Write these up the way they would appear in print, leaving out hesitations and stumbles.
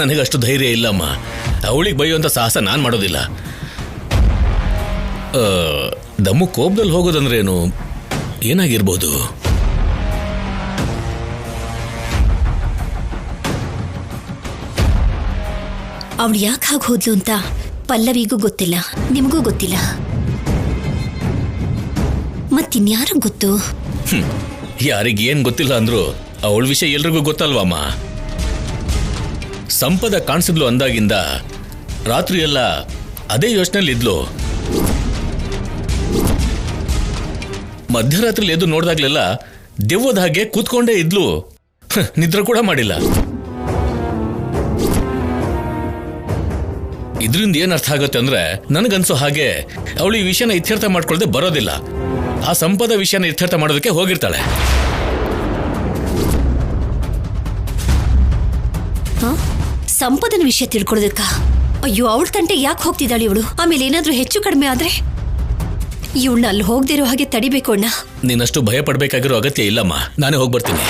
ನನಗಷ್ಟು ಧೈರ್ಯ ಇಲ್ಲಮ್ಮ. ಅವಳಿಗೆ ಬೈಯುವಂಥ ಸಾಹಸ ನಾನು ಮಾಡೋದಿಲ್ಲ. ದಮ್ಮು ಕೋಪದಲ್ಲಿ ಹೋಗೋದಂದ್ರೇನು? ಏನಾಗಿರ್ಬೋದು? ಅವಳು ಯಾಕೆ ಹಾಗೆ ಹೋದ್ಲು ಅಂತ ಪಲ್ಲವಿಗೂ ಗೊತ್ತಿಲ್ಲ, ನಿಮಗೂ ಗೊತ್ತಿಲ್ಲ, ಮತ್ತಿನ್ಯಾರು ಗೊತ್ತು? ಯಾರಿಗೇನು ಗೊತ್ತಿಲ್ಲ ಅಂದ್ರು ಅವಳ ವಿಷಯ ಎಲ್ರಿಗೂ ಗೊತ್ತಲ್ವಮ್ಮ. ಸಂಪದ ಕಾಣಿಸಿದ್ಲು ಅಂದಾಗಿಂದ ರಾತ್ರಿ ಎಲ್ಲ ಅದೇ ಯೋಚನೆಯಲ್ಲಿ ಇದ್ಲು. ಮಧ್ಯರಾತ್ರಿ ಎದ್ದು ನೋಡಿದಾಗ್ಲೆಲ್ಲ ದೆವ್ವದ ಹಾಗೆ ಕೂತ್ಕೊಂಡೇ ಇದ್ಲು. ನಿದ್ರೆ ಕೂಡ ಮಾಡಿಲ್ಲ. ಇದರಿಂದ ಏನ್ ಅರ್ಥ ಆಗುತ್ತೆ ಅಂದ್ರೆ, ನನಗನ್ಸೋ ಹಾಗೆ ಅವಳು ಈ ವಿಷಯನ ಇತ್ಯರ್ಥ ಮಾಡ್ಕೊಳ್ದೆ ಬರೋದಿಲ್ಲ. ಆ ಸಂಪದ ವಿಷಯನ ಇತ್ಯರ್ಥ ಮಾಡೋದಕ್ಕೆ ಹೋಗಿರ್ತಾಳೆ. ಸಂಪದನ ವಿಷಯ ತಿಳ್ಕೊಳ್ಳೋದಕ್ಕ? ಅಯ್ಯೋ, ಅವಳ ತಂಟೆ ಯಾಕೆ ಹೋಗ್ತಿದ್ದಾಳೆ ಇವಳು? ಆಮೇಲೆ ಏನಾದ್ರೂ ಹೆಚ್ಚು ಕಡಿಮೆ ಆದ್ರೆ ಇವಳನ್ನ ಅಲ್ಲಿ ಹೋಗದಿರೋ ಹಾಗೆ ತಡಿಬೇಕು ಅಣ್ಣ. ನೀನಷ್ಟು ಭಯ ಪಡ್ಬೇಕಾಗಿರೋ ಅಗತ್ಯ ಇಲ್ಲಮ್ಮ. ನಾನೇ ಹೋಗ್ಬರ್ತೀನಿ.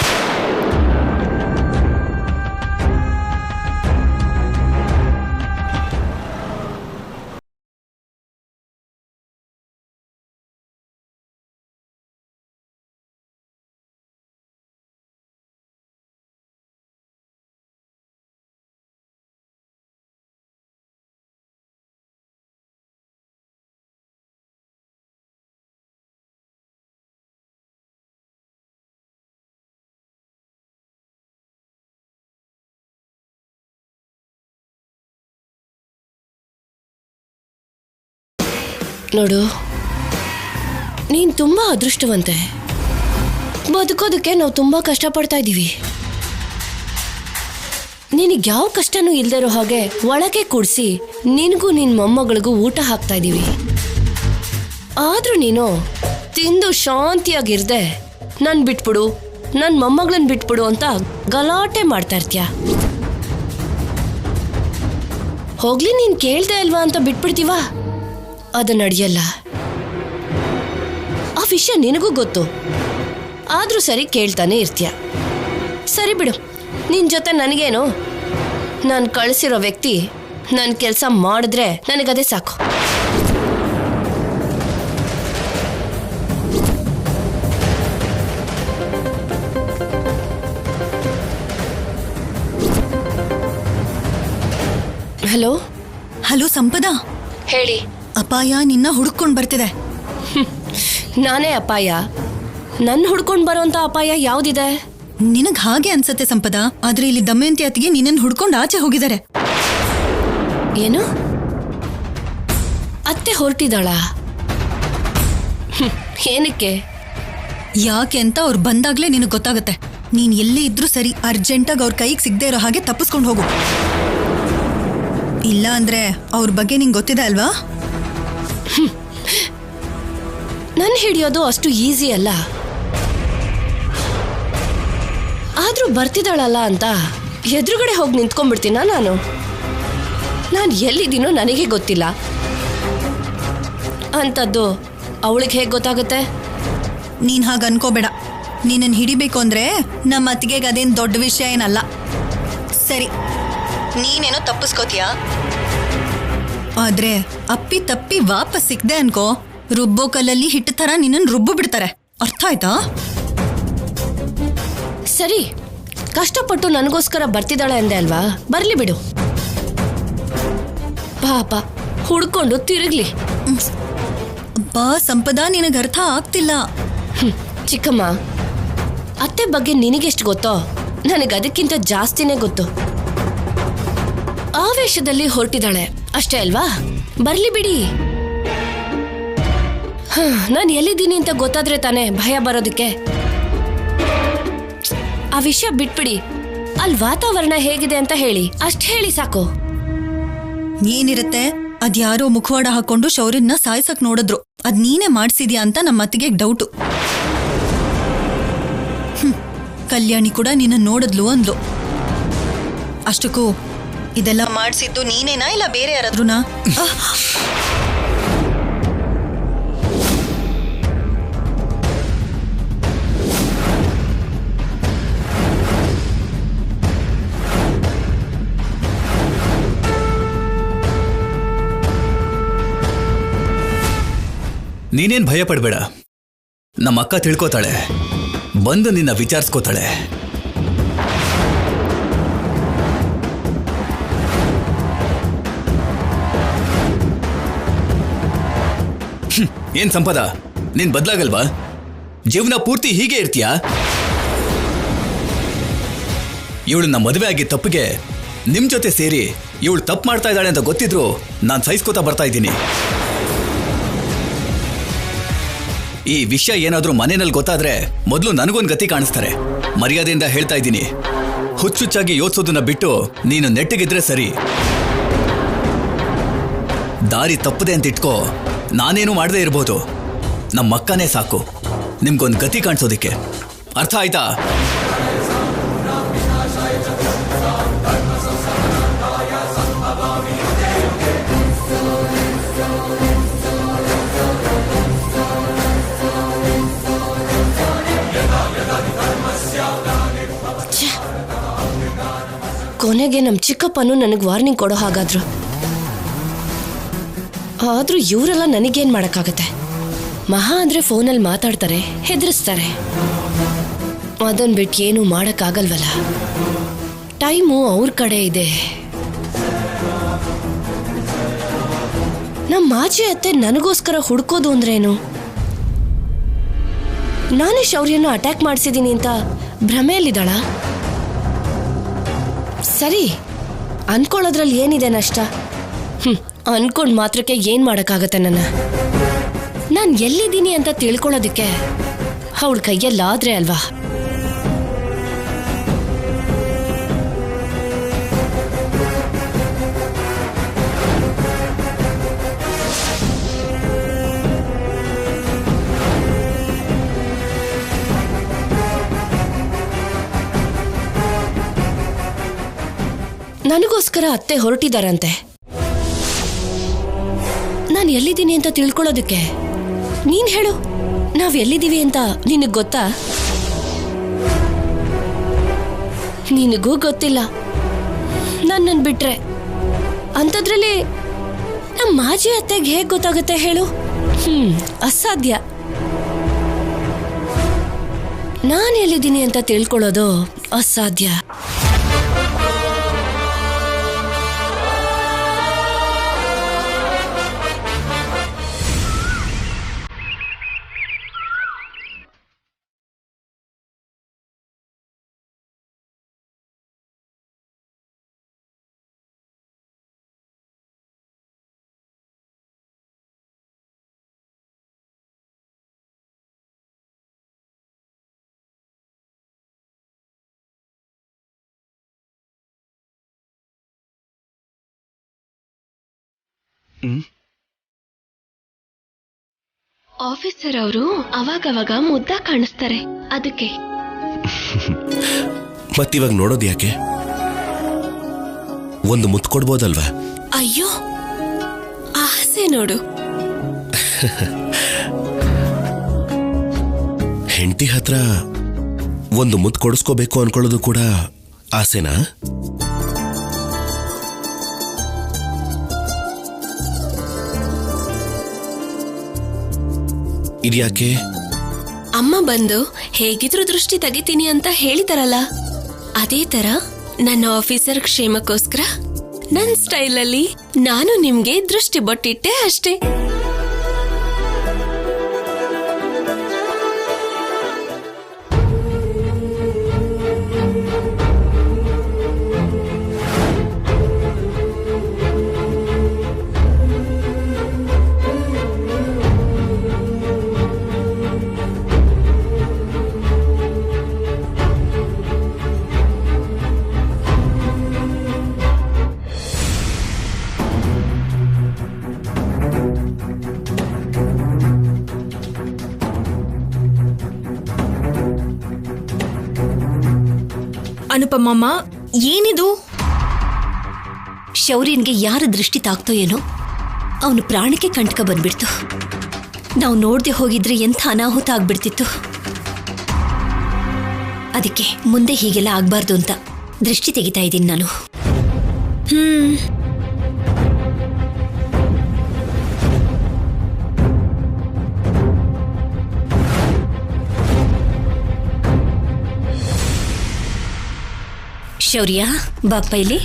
ನೋಡು, ನೀನು ತುಂಬ ಅದೃಷ್ಟವಂತೆ. ಬದುಕೋದಕ್ಕೆ ನಾವು ತುಂಬ ಕಷ್ಟಪಡ್ತಾ ಇದ್ದೀವಿ. ನಿನಗೆ ಯಾವ ಕಷ್ಟನೂ ಇಲ್ದಿರೋ ಹಾಗೆ ಒಳಗೆ ಕೂಡಿಸಿ ನಿನಗೂ ನಿನ್ನ ಮೊಮ್ಮಗಳಿಗೂ ಊಟ ಹಾಕ್ತಾ ಇದ್ದೀವಿ. ಆದರೂ ನೀನು ತಿಂದು ಶಾಂತಿಯಾಗಿರ್ದೆ ನನ್ನ ಬಿಟ್ಬಿಡು, ನನ್ನ ಮೊಮ್ಮಗಳನ್ನ ಬಿಟ್ಬಿಡು ಅಂತ ಗಲಾಟೆ ಮಾಡ್ತಾ ಇರ್ತೀಯ. ಹೋಗ್ಲಿ, ನೀನು ಕೇಳ್ದೆ ಅಲ್ವಾ ಅಂತ ಬಿಟ್ಬಿಡ್ತೀವ? ಅದು ನಡೆಯಲ್ಲ. ಆ ವಿಷಯ ನಿನಗೂ ಗೊತ್ತು. ಆದರೂ ಸರಿ ಕೇಳ್ತಾನೆ ಇರ್ತೀಯ. ಸರಿ ಬಿಡು, ನಿನ್ನ ಜೊತೆ ನನಗೇನು? ನಾನು ಕಳಿಸಿರೋ ವ್ಯಕ್ತಿ ನನ್ನ ಕೆಲಸ ಮಾಡಿದ್ರೆ ನನಗದೇ ಸಾಕು. ಹಲೋ ಹಲೋ ಸಂಪದ, ಹೇಳಿ. ಅಪಾಯ ನಿನ್ನ ಹುಡುಕೊಂಡು ಬರ್ತಿದೆ. ನಾನೇ ಅಪಾಯ? ನನ್ನ ಹುಡ್ಕೊಂಡು ಬರೋಂಥ ಅಪಾಯ ಯಾವುದಿದೆ? ನಿನಗ್ ಹಾಗೆ ಅನ್ಸತ್ತೆ ಸಂಪದ, ಆದ್ರೆ ಇಲ್ಲಿ ದಮಯಂತಿ ಅತ್ತಿಗೆ ನಿನ್ನನ್ನು ಹುಡ್ಕೊಂಡು ಆಚೆ ಹೋಗಿದ್ದಾರೆ. ಏನು? ಅತ್ತೆ ಹೊರಟಿದ್ದಾಳ? ಏನಕ್ಕೆ? ಯಾಕೆ ಅಂತ ಅವ್ರು ಬಂದಾಗ್ಲೇ ನಿನಗ್ ಗೊತ್ತಾಗತ್ತೆ. ನೀನ್ ಎಲ್ಲೇ ಇದ್ರೂ ಸರಿ, ಅರ್ಜೆಂಟಾಗಿ ಅವ್ರ ಕೈಗೆ ಸಿಗದೆ ಇರೋ ಹಾಗೆ ತಪ್ಪಿಸ್ಕೊಂಡು ಹೋಗು. ಇಲ್ಲ ಅಂದ್ರೆ ಅವ್ರ ಬಗ್ಗೆ ನಿಂಗೆ ಗೊತ್ತಿದೆ ಅಲ್ವಾ? ನನ್ನ ಹಿಡಿಯೋದು ಅಷ್ಟು ಈಸಿ ಅಲ್ಲ. ಆದ್ರೂ ಬರ್ತಿದ್ದಾಳಲ್ಲ ಅಂತ ಎದುರುಗಡೆ ಹೋಗಿ ನಿಂತ್ಕೊಂಡ್ಬಿಡ್ತೀನ ನಾನು? ನಾನು ಎಲ್ಲಿದ್ದೀನೋ ನನಗೆ ಗೊತ್ತಿಲ್ಲ ಅಂಥದ್ದು ಅವಳಿಗೆ ಹೇಗೆ ಗೊತ್ತಾಗುತ್ತೆ? ನೀನ್ ಹಾಗೆ ಅನ್ಕೋಬೇಡ. ನೀನನ್ನು ಹಿಡಿಬೇಕು ಅಂದ್ರೆ ನಮ್ಮ ಅತ್ತಿಗೆಗೆ ಅದೇನು ದೊಡ್ಡ ವಿಷಯ ಏನಲ್ಲ. ಸರಿ, ನೀನೇನೋ ತಪ್ಪಿಸ್ಕೋತೀಯ, ಆದ್ರೆ ಅಪ್ಪಿ ತಪ್ಪಿ ವಾಪಸ್ ಸಿಕ್ದೆ ಅನ್ಕೋ, ರುಬ್ಬೋ ಕಲ್ಲಲ್ಲಿ ಹಿಟ್ಟು ತರ ನಿನ್ನನ್ನು ರುಬ್ಬು ಬಿಡ್ತಾರೆ. ಅರ್ಥ ಆಯ್ತಾ? ಸರಿ, ಕಷ್ಟಪಟ್ಟು ನನಗೋಸ್ಕರ ಬರ್ತಿದ್ದಾಳೆ ಅಂದೆ ಅಲ್ವಾ? ಬರ್ಲಿ ಬಿಡು. ಪಾಪ ಹುಡ್ಕೊಂಡು ತಿರುಗ್ಲಿ. ಬಾ ಸಂಪದ, ನಿನಗೆ ಅರ್ಥ ಆಗ್ತಿಲ್ಲ. ಚಿಕ್ಕಮ್ಮ, ಅತ್ತೆ ಬಗ್ಗೆ ನಿನಗೆಷ್ಟು ಗೊತ್ತೋ ನನಗೆ ಅದಕ್ಕಿಂತ ಜಾಸ್ತಿನೇ ಗೊತ್ತು. ಆವೇಶದಲ್ಲಿ ಹೊರಟಿದ್ದಾಳೆ ಅಷ್ಟೇ ಅಲ್ವಾ? ಬರ್ಲಿ ಬಿಡಿ. ನಾನು ಎಲ್ಲಿದ್ದೀನಿ ಅಂತ ಗೊತ್ತಾದ್ರೆ ತಾನೇ ಭಯ ಬರೋದಕ್ಕೆ. ಆ ವಿಷಯ ಬಿಟ್ಬಿಡಿ. ಅಲ್ಲಿ ವಾತಾವರಣ ಹೇಗಿದೆ ಅಂತ ಹೇಳಿ, ಅಷ್ಟು ಹೇಳಿ ಸಾಕು. ಏನಿರುತ್ತೆ, ಅದ್ಯಾರೋ ಮುಖವಾಡ ಹಾಕೊಂಡು ಶೌರ್ಯನ ಸಾಯ್ಸಕ್ ನೋಡಿದ್ರು. ಅದ್ ನೀನೇ ಮಾಡ್ಸಿದ್ಯಾ ಅಂತ ನಮ್ಮ ಅತ್ತಿಗೆ ಡೌಟು. ಕಲ್ಯಾಣಿ ಕೂಡ ನಿನ್ನ ನೋಡಿದ್ಲು ಅಂದ್ಲು. ಅಷ್ಟಕ್ಕೂ ಇದೆಲ್ಲ ಮಾಡ್ಸಿದ್ದು ನೀನೇನಾ ಇಲ್ಲ ಬೇರೆ ಯಾರಾದ್ರೂನಾ? ನೀನೇನ್ ಭಯ ಪಡಬೇಡ. ನಮ್ಮ ಅಕ್ಕ ತಿಳ್ಕೋತಾಳೆ, ಬಂದು ನಿನ್ನ ವಿಚಾರಿಸ್ಕೋತಾಳೆ. ಏನ್ ಸಂಪದ, ನೀನ್ ಬದ್ಲಾಗಲ್ವಾ? ಜೀವನ ಪೂರ್ತಿ ಹೀಗೆ ಇರ್ತೀಯಾ? ಇವಳನ್ನ ಮದುವೆ ಆಗಿ ತಪ್ಪಿಗೆ ನಿಮ್ ಜೊತೆ ಸೇರಿ ಇವಳು ತಪ್ಪು ಮಾಡ್ತಾ ಇದ್ದಾಳೆ ಅಂತ ಗೊತ್ತಿದ್ರು ನಾನು ಸಹಿಸ್ಕೋತಾ ಬರ್ತಾ ಇದ್ದೀನಿ. ಈ ವಿಷಯ ಏನಾದ್ರೂ ಮನೆಯಲ್ಲಿ ಗೊತ್ತಾದ್ರೆ ಮೊದಲು ನನಗೊಂದು ಗತಿ ಕಾಣಿಸ್ತಾರೆ. ಮರ್ಯಾದೆಯಿಂದ ಹೇಳ್ತಾ ಇದ್ದೀನಿ, ಹುಚ್ಚುಚ್ಚಾಗಿ ಯೋಚಿಸೋದನ್ನ ಬಿಟ್ಟು ನೀನು ನೆಟ್ಟಿಗಿದ್ರೆ ಸರಿ. ದಾರಿ ತಪ್ಪದೆ ಅಂತ ಇಟ್ಕೋ, ನಾನೇನು ಮಾಡದೇ ಇರ್ಬೋದು, ನಮ್ಮ ಅಕ್ಕನೇ ಸಾಕು ನಿಮ್ಗೊಂದು ಗತಿ ಕಾಣಿಸೋದಿಕ್ಕೆ. ಅರ್ಥ ಆಯ್ತಾ? ಕೊನೆಗೆ ನಮ್ಮ ಚಿಕ್ಕಪ್ಪನು ನನಗೆ ವಾರ್ನಿಂಗ್ ಕೊಡೋ ಹಾಗಾದ್ರು. ಆದ್ರೂ ಇವರೆಲ್ಲ ನನಗೇನ್ ಮಾಡಕ್ಕಾಗತ್ತೆ? ಮಹಾ ಅಂದ್ರೆ ಫೋನಲ್ಲಿ ಮಾತಾಡ್ತಾರೆ, ಹೆದರಿಸ್ತಾರೆ. ಅದನ್ ಬಿಟ್ಟು ಏನು ಮಾಡಕ್ಕಾಗಲ್ವಲ್ಲ. ಟೈಮು ಅವ್ರ ಕಡೆ ಇದೆ. ನಮ್ಮ ಆಚೆ ಅತ್ತೆ ನನಗೋಸ್ಕರ ಹುಡ್ಕೋದು ಅಂದ್ರೇನು? ನಾನೇ ಶೌರ್ಯನ ಅಟ್ಯಾಕ್ ಮಾಡಿಸಿದ್ದೀನಿ ಅಂತ ಭ್ರಮೆಯಲ್ಲಿದ್ದಾಳ? ಸರಿ, ಅನ್ಕೊಳ್ಳೋದ್ರಲ್ಲಿ ಏನಿದೆ ನಷ್ಟ? ಅನ್ಕೊಂಡ್ ಮಾತ್ರಕ್ಕೆ ಏನ್ ಮಾಡಕ್ಕಾಗತ್ತೆ? ನಾನು ಎಲ್ಲಿದ್ದೀನಿ ಅಂತ ತಿಳ್ಕೊಳ್ಳೋದಿಕ್ಕೆ ಅವಳ ಕೈಯಲ್ಲಾದ್ರೆ ಅಲ್ವಾ? ನನಗೋಸ್ಕರ ಅತ್ತೆ ಹೊರಟಿದಾರಂತೆ. ನಾನು ಎಲ್ಲಿದ್ದೀನಿ ಅಂತ ತಿಳ್ಕೊಳ್ಳೋದಕ್ಕೆ ನೀನ್ ಹೇಳು, ನಾವ್ ಎಲ್ಲಿದ್ದೀವಿ ಅಂತ ನಿನಗ್ ಗೊತ್ತಾ? ನಿನಗೂ ಗೊತ್ತಿಲ್ಲ, ನನ್ನನ್ ಬಿಟ್ರೆ. ಅಂಥದ್ರಲ್ಲಿ ನಮ್ಮ ಮಾಜಿ ಅತ್ತೆಗೆ ಹೇಗ್ ಗೊತ್ತಾಗುತ್ತೆ ಹೇಳು? ಅಸಾಧ್ಯ. ನಾನು ಎಲ್ಲಿದ್ದೀನಿ ಅಂತ ತಿಳ್ಕೊಳ್ಳೋದು ಅಸಾಧ್ಯ. ಆಫೀಸರ್ ಅವರು ಅವಾಗವಾಗ ಮುದ್ದ ಕಾಣಿಸ್ತಾರೆ, ಅದಕ್ಕೆ. ಮತ್ತಿವಾಗ ನೋಡೋದು ಯಾಕೆ? ಒಂದು ಮುತ್ತು ಕೊಡ್ಬೋದಲ್ವಾ? ಅಯ್ಯೋ, ಆಸೆ ನೋಡು. ಹೆಂಡತಿ ಹತ್ರ ಒಂದು ಮುತ್ತು ಕೊಡಿಸ್ಕೋಬೇಕು ಅನ್ಕೊಳ್ಳೋದು ಕೂಡ ಆಸೆನಾ? ಇದ್ಯಾಕೆ? ಅಮ್ಮ ಬಂದು ಹೇಗಿದ್ರು ದೃಷ್ಟಿ ತೆಗಿತೀನಿ ಅಂತ ಹೇಳಿದಾರಲ್ಲ, ಅದೇ ತರ ನನ್ನ ಆಫೀಸರ್ ಕ್ಷೇಮಕ್ಕೋಸ್ಕರ ನನ್ನ ಸ್ಟೈಲಲ್ಲಿ ನಾನು ನಿಮ್ಗೆ ದೃಷ್ಟಿ ಬೊಟ್ಟಿಟ್ಟೆ ಅಷ್ಟೇ. ಅನುಪಮಮ್ಮ, ಏನಿದು? ಶೌರ್ಯನ್ಗೆ ಯಾರ ದೃಷ್ಟಿ ತಾಕ್ತೋ ಏನೋ, ಅವನು ಪ್ರಾಣಕ್ಕೆ ಕಂಟಕ ಬಂದ್ಬಿಡ್ತು. ನಾವು ನೋಡದೆ ಹೋಗಿದ್ರೆ ಎಂಥ ಅನಾಹುತ ಆಗ್ಬಿಡ್ತಿತ್ತು. ಅದಕ್ಕೆ ಮುಂದೆ ಹೀಗೆಲ್ಲ ಆಗ್ಬಾರ್ದು ಅಂತ ದೃಷ್ಟಿ ತೆಗಿತಾ ಇದ್ದೀನಿ ನಾನು. ಶೌರ್ಯ ಬಾಪ್ಪ ಇಲ್ಲಿ.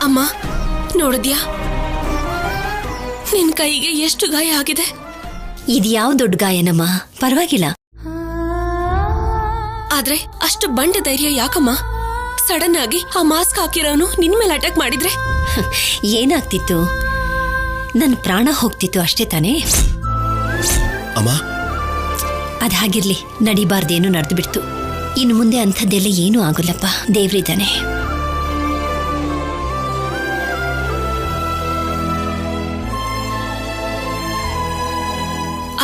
ಅಮ್ಮ ನೋಡಿದ್ಯಾ, ನಿನ್ ಕೈಗೆ ಎಷ್ಟು ಗಾಯ ಆಗಿದೆ. ಇದ್ಯಾವ ದೊಡ್ಡ ಗಾಯನಮ್ಮ, ಪರವಾಗಿಲ್ಲ. ಆದ್ರೆ ಅಷ್ಟು ಬಂಡ ಧೈರ್ಯ ಯಾಕಮ್ಮ? ಸಡನ್ ಆಗಿ ಆ ಮಾಸ್ಕ್ ಹಾಕಿರೋನು ನಿನ್ ಮೇಲೆ ಅಟ್ಯಾಕ್ ಮಾಡಿದ್ರೆ ಏನಾಗ್ತಿತ್ತು? ನನ್ನ ಪ್ರಾಣ ಹೋಗ್ತಿತ್ತು ಅಷ್ಟೇ ತಾನೇ. ಅಮ್ಮ, ಅದ್ ಹಾಗಿರ್ಲಿ, ನಡಿಬಾರ್ದೇನು ನಡೆದು ಬಿಡ್ತು. ಇನ್ನು ಮುಂದೆ ಅಂಥದ್ದೆಲ್ಲ ಏನೂ ಆಗೋಲ್ಲಪ್ಪ, ದೇವ್ರಿದ್ದಾನೆ.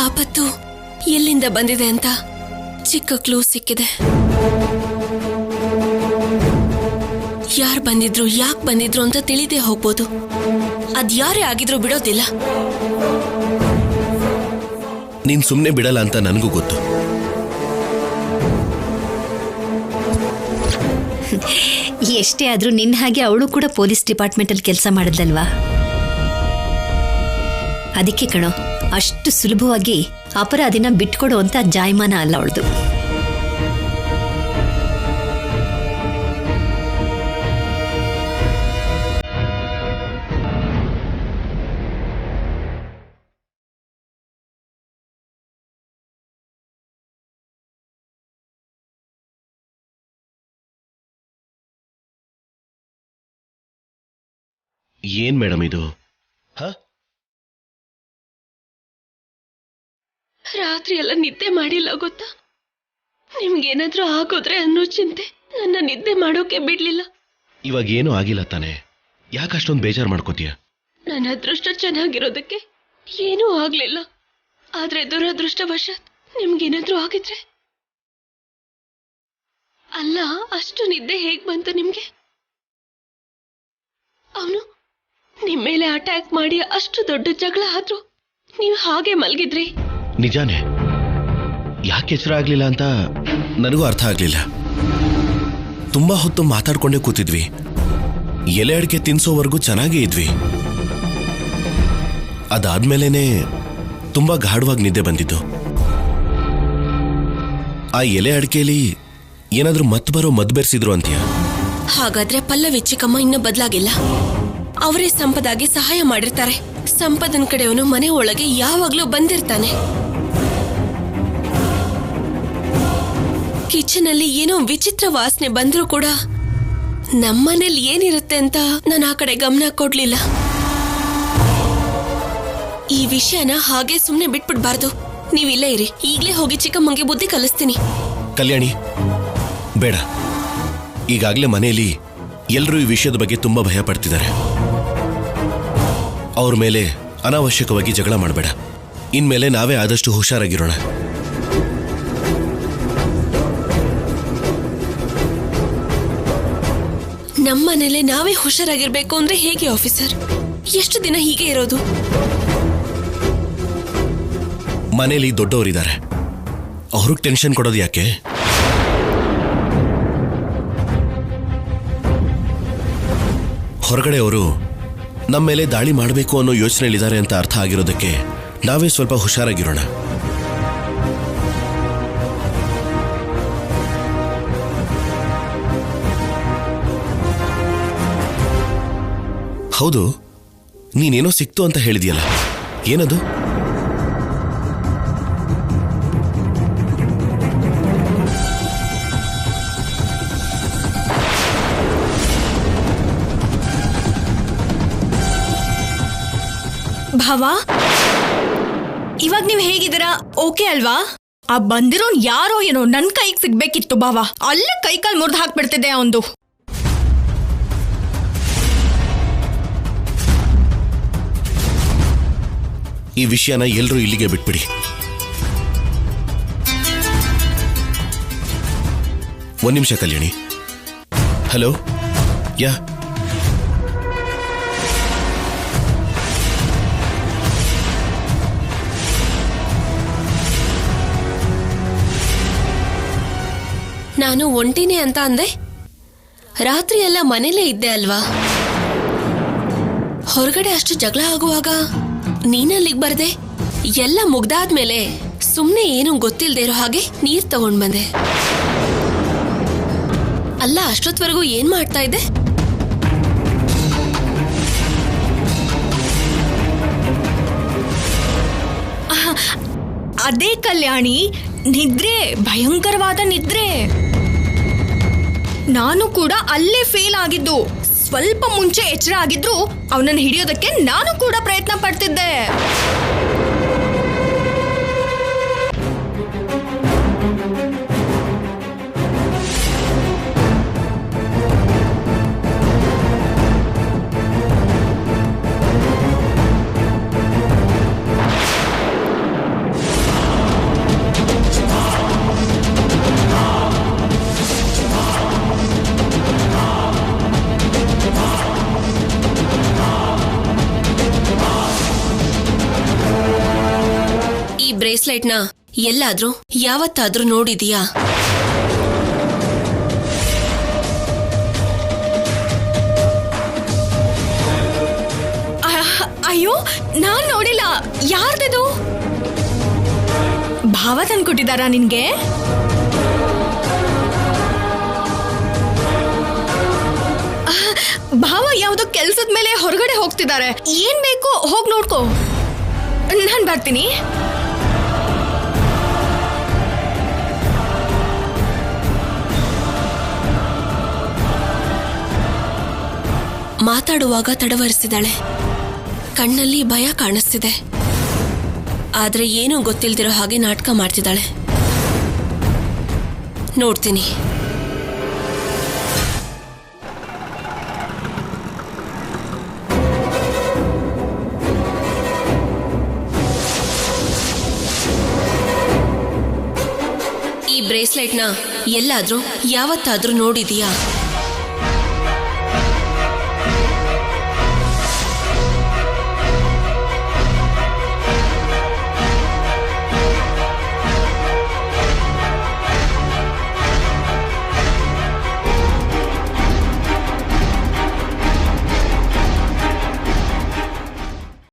ಆಪತ್ತು ಎಲ್ಲಿಂದ ಬಂದಿದೆ ಅಂತ ಚಿಕ್ಕ ಕ್ಲೂ ಸಿಕ್ಕಿದೆ. ಯಾರು ಬಂದಿದ್ರು, ಯಾಕೆ ಬಂದಿದ್ರು ಅಂತ ತಿಳಿದೇ ಹೋಗ್ಬೋದು. ಅದ್ಯಾರೇ ಆಗಿದ್ರು ಬಿಡೋದಿಲ್ಲ. ನೀನ್ ಸುಮ್ನೆ ಬಿಡಲ್ಲ ಅಂತ ನನಗೂ ಗೊತ್ತು. ಎಷ್ಟೇ ಆದ್ರೂ ನಿನ್ನ ಹಾಗೆ ಅವಳು ಕೂಡ ಪೊಲೀಸ್ ಡಿಪಾರ್ಟ್ಮೆಂಟ್ ಅಲ್ಲಿ ಕೆಲಸ ಮಾಡಿದ್ಲಲ್ವಾ? ಅದಕ್ಕೆ ಕಣೋ, ಅಷ್ಟು ಸುಲಭವಾಗಿ ಅಪರಾಧಿನ ಬಿಟ್ಕೊಡೋ ಅಂತ ಜಾಯಮಾನ ಅಲ್ಲ ಅವಳದು. ಏನ್ ಮೇಡಮ್ ಇದು? ರಾತ್ರಿ ಎಲ್ಲ ನಿದ್ದೆ ಮಾಡಿಲ್ಲ ಗೊತ್ತಾ? ನಿಮ್ಗೇನಾದ್ರೂ ಆಗೋದ್ರೆ ಅನ್ನೋ ಚಿಂತೆ ನನ್ನ ನಿದ್ದೆ ಮಾಡೋಕೆ ಬಿಡ್ಲಿಲ್ಲ. ಇವಾಗ ಏನೂ ಆಗಿಲ್ಲ ತಾನೆ, ಯಾಕೆ ಅಷ್ಟೊಂದು ಬೇಜಾರು ಮಾಡ್ಕೋತೀಯ? ನನ್ನ ಅದೃಷ್ಟ ಚೆನ್ನಾಗಿರೋದಕ್ಕೆ ಏನೂ ಆಗ್ಲಿಲ್ಲ. ಆದ್ರೆ ದುರದೃಷ್ಟವಶಾತ್ ನಿಮ್ಗೇನಾದ್ರೂ ಆಗಿದ್ರೆ? ಅಲ್ಲ, ಅಷ್ಟು ನಿದ್ದೆ ಹೇಗ್ ಬಂತು ನಿಮ್ಗೆ? ಅವನು ನಿಮ್ ಮೇಲೆ ಅಟ್ಯಾಕ್ ಮಾಡಿ ಅಷ್ಟು ದೊಡ್ಡ ಜಗಳ ಆದ್ರೂ ನೀವು ಹಾಗೆ ಮಲ್ಗಿದ್ರಿ. ನಿಜಾನೇ, ಯಾಕೆ ಎಚ್ಚರ ಆಗ್ಲಿಲ್ಲ ಅಂತ ನನಗೂ ಅರ್ಥ ಆಗ್ಲಿಲ್ಲ. ತುಂಬಾ ಹೊತ್ತು ಮಾತಾಡ್ಕೊಂಡೇ ಕೂತಿದ್ವಿ. ಎಲೆ ಅಡಿಕೆ ತಿನ್ಸೋವರೆಗೂ ಚೆನ್ನಾಗೇ ಇದ್ವಿ. ಅದಾದ್ಮೇಲೆನೆ ತುಂಬಾ ಗಾಢವಾಗಿ ನಿದ್ದೆ ಬಂದಿದ್ದು. ಆ ಎಲೆ ಅಡಿಕೆಯಲ್ಲಿ ಏನಾದ್ರೂ ಮತ್ ಬರೋ ಮದ್ ಬೆರೆಸಿದ್ರು ಅಂತೀಯ? ಹಾಗಾದ್ರೆ ಪಲ್ಲವಿ ಚಿಕ್ಕಮ್ಮ ಇನ್ನೂ ಬದಲಾಗಿಲ್ಲ. ಅವರೇ ಸಂಪದಾಗಿ ಸಹಾಯ ಮಾಡಿರ್ತಾರೆ. ಸಂಪದನ್ ಕಡೆಯವನು ಮನೆ ಒಳಗೆ ಯಾವಾಗ್ಲೂ ಬಂದಿರ್ತಾನೆ. ಕಿಚನ್ ಅಲ್ಲಿ ಏನೋ ವಿಚಿತ್ರ ವಾಸನೆ ಬಂದ್ರೂ ಕೂಡ ನಮ್ಮನೇಲಿ ಏನಿರುತ್ತೆ ಅಂತ ನಾನು ಆ ಕಡೆ ಗಮನ ಕೊಡ್ಲಿಲ್ಲ. ಈ ವಿಷಯನ ಹಾಗೆ ಸುಮ್ನೆ ಬಿಟ್ಬಿಡ್ಬಾರ್ದು. ನೀವಿಲ್ಲೇ ಇರಿ, ಈಗ್ಲೇ ಹೋಗಿ ಚಿಕ್ಕಮ್ಮಂಗೆ ಬುದ್ಧಿ ಕಲಿಸ್ತೀನಿ. ಕಲ್ಯಾಣಿ, ಬೇಡ. ಈಗಾಗ್ಲೇ ಮನೆಯಲ್ಲಿ ಎಲ್ಲರೂ ಈ ವಿಷಯದ ಬಗ್ಗೆ ತುಂಬಾ ಭಯ ಪಡ್ತಿದ್ದಾರೆ. ಅವ್ರ ಮೇಲೆ ಅನಾವಶ್ಯಕವಾಗಿ ಜಗಳ ಮಾಡಬೇಡ. ಇನ್ಮೇಲೆ ನಾವೇ ಆದಷ್ಟು ಹುಷಾರಾಗಿರೋಣ. ನಮ್ಮನೇಲೆ ನಾವೇ ಹುಷಾರಾಗಿರ್ಬೇಕು ಅಂದ್ರೆ ಹೇಗೆ ಆಫೀಸರ್? ಎಷ್ಟು ದಿನ ಹೀಗೆ ಇರೋದು? ಮನೇಲಿ ದೊಡ್ಡವರಿದ್ದಾರೆ, ಅವ್ರಿಗೆ ಟೆನ್ಷನ್ ಕೊಡೋದು ಯಾಕೆ? ಹೊರಗಡೆ ಅವರು ನಮ್ಮ ಮೇಲೆ ದಾಳಿ ಮಾಡಬೇಕು ಅನ್ನೋ ಯೋಚನೆಯಲ್ಲಿದ್ದಾರೆ ಅಂತ ಅರ್ಥ ಆಗಿರೋದಕ್ಕೆ ನಾವೇ ಸ್ವಲ್ಪ ಹುಷಾರಾಗಿರೋಣ. ಹೌದು, ನೀನೇನೋ ಸಿಕ್ತು ಅಂತ ಹೇಳಿದ್ಯಲ್ಲ, ಏನದು? ಭಾವ, ಇವಾಗ ನೀವ್ ಹೇಗಿದ್ದೀರಾ? ಓಕೆ ಅಲ್ವಾ? ಆ ಬಂದಿರೋನ್ ಯಾರೋ ಏನೋ ನನ್ ಕೈಗೆ ಸಿಗ್ಬೇಕಿತ್ತು ಭಾವ. ಅಲ್ಲೇ ಕೈಕಾಲ್ ಮುರಿದು ಹಾಕ್ಬಿಡ್ತಿದ್ದೆ ಅವಂದು. ಈ ವಿಷಯನ ಎಲ್ರೂ ಇಲ್ಲಿಗೆ ಬಿಟ್ಬಿಡಿ. ಒಂದ್ ನಿಮಿಷ ಕಲ್ಯಾಣಿ. ಹಲೋ, ನಾನು ಒಂಟಿನೇ ಅಂತ ಅಂದೆ. ರಾತ್ರಿ ಎಲ್ಲ ಮನೇಲೇ ಇದ್ದೆ ಅಲ್ವಾ? ಹೊರಗಡೆ ಅಷ್ಟು ಜಗಳ ಆಗುವಾಗ ನೀನಲ್ಲಿಗೆ ಬರ್ದೆ. ಎಲ್ಲ ಮುಗ್ದಾದ್ಮೇಲೆ ಸುಮ್ನೆ ಏನು ಗೊತ್ತಿಲ್ದೇ ಇರೋ ಹಾಗೆ ನೀರ್ ತಗೊಂಡ್ ಬಂದೆ. ಅಲ್ಲ, ಅಷ್ಟೊತ್ವರೆಗೂ ಏನ್ ಮಾಡ್ತಾ ಇದ್ದೆ? ಅದೇ ಕಲ್ಯಾಣಿ, ನಿದ್ರೆ, ಭಯಂಕರವಾದ ನಿದ್ರೆ. ನಾನು ಕೂಡ ಅಲ್ಲೇ ಫೇಲ್ ಆಗಿದ್ದು. ಸ್ವಲ್ಪ ಮುಂಚೆ ಎಚ್ಚರ ಆಗಿದ್ರು ಅವನನ್ನು ಹಿಡಿಯೋದಕ್ಕೆ ನಾನು ಕೂಡ ಪ್ರಯತ್ನ ಪಡ್ತಿದ್ದೆ. ಬ್ರೇಸ್ಲೆಟ್ನ ಎಲ್ಲಾದ್ರೂ ಯಾವತ್ತಾದ್ರೂ ನೋಡಿದೀಯಾ? ಅಯ್ಯೋ, ನಾನ್ ನೋಡಿಲ್ಲ. ಯಾರ್ದದು? ಭಾವ ತಂದ್ಕೊಟ್ಟಿದಾರಾ ನಿನ್ಗೆ? ಭಾವ ಯಾವ್ದೋ ಕೆಲ್ಸದ ಮೇಲೆ ಹೊರಗಡೆ ಹೋಗ್ತಿದ್ದಾರೆ. ಏನ್ ಬೇಕು ಹೋಗ್ ನೋಡ್ಕೋ. ನಾನ್ ಬರ್ತೀನಿ. ಮಾತಾಡುವಾಗ ತಡವರಿಸಿದಾಳೆ. ಕಣ್ಣಲ್ಲಿ ಭಯ ಕಾಣಿಸ್ತಿದೆ. ಆದ್ರೆ ಏನೂ ಗೊತ್ತಿಲ್ದಿರೋ ಹಾಗೆ ನಾಟಕ ಮಾಡ್ತಿದ್ದಾಳೆ. ನೋಡ್ತೀನಿ. ಈ ಬ್ರೇಸ್ಲೆಟ್ನ ಎಲ್ಲಾದ್ರೂ ಯಾವತ್ತಾದ್ರೂ ನೋಡಿದೀಯಾ?